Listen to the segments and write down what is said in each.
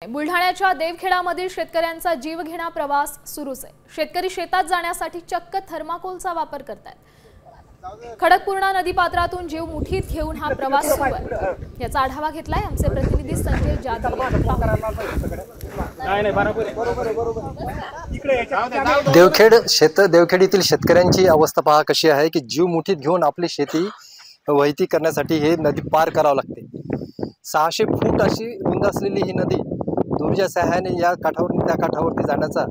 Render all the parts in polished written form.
बुलढाण्याच्या देवखेडामधील शेतकऱ्यांचा जीवघेणा प्रवास सुरूच आहे। शेतकरी शेतात जाण्यासाठी चक्क थर्माकोलचा वापर करतात। खडकपूर्णा नदीपात्रातून जीव मुठीत घेऊन हा प्रवास सुरू आहे। याचा आढावा घेतलाय आमचे प्रतिनिधी संजय जाधव यांनी। देवखेडीतील शेतकऱ्यांची अवस्था पहा कशी आहे की जीव मुठीत घेऊन आपली शेती वहिती करण्यासाठी हे नदी पार करावं लागते। 600 फूट अशी रुंद असलेली ही नदी दोरीच्या सहाय्याने या काठावरून त्या काठावरती जाण्याचा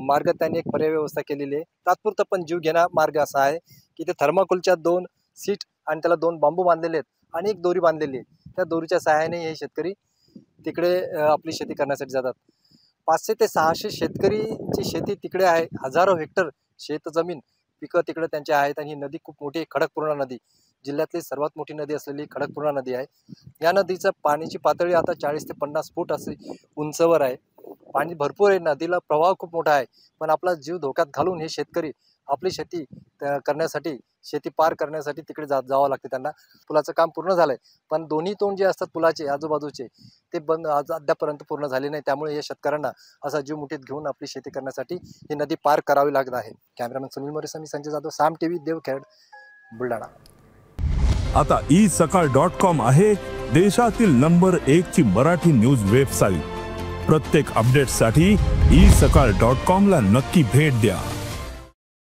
मार्ग त्यांनी एक पर्याय व्यवस्था केलेली आहे। तात्पुरता पण जीव घेणा मार्ग असा आहे की ते थर्माकोलच्या 2 सीट आणि त्याला 2 बांबू बांधलेले आहेत आणि एक दोरी बांधलेली आहे। त्या दोरीच्या सहाय्याने हे शेतकरी तिकडे आपली शेती करण्यासाठी जातात। 500 ते 600 शेतकरीची शेती तिकडे आहे। हजारो हेक्टर शेत जमीन पिकं तिकडे त्यांचे आहेत आणि ही नदी खूप मोठी खडकपूर्णा नदी जिल्ह्यातली सर्वात मोठी नदी असलेली खडकपूर्णा नदी आहे। या नदीचा पाण्याची पातळी आता 40 ते 50 फूट असे उंचवर आहे। पाणी भरपूर आहे, नदीला प्रवाह खूप मोठा आहे, पण आपला जीव धोक्यात घालून हे शेतकरी आपली शेती करण्यासाठी शेती पार करण्यासाठी तिकडे जावं लागते त्यांना। पुलाचं काम पूर्ण झालंय, पण दोन्ही तोंड जे असतात पुलाचे आजूबाजूचे ते बंद अद्यापर्यंत पूर्ण झाले नाही। त्यामुळे या शेतकऱ्यांना असा जीव मुठीत घेऊन आपली शेती करण्यासाठी ही नदी पार करावी लागत आहे। कॅमेरामॅन सुनील मोरे, मी संजय जाधव, साम टीव्ही, देवखेड, बुलढाणा। आता isakal.com आहे देशातील नंबर 1 ची मराठी न्यूज वेबसाईट। प्रत्येक अपडेटसाठी isakal.com ला नक्की भेट द्या।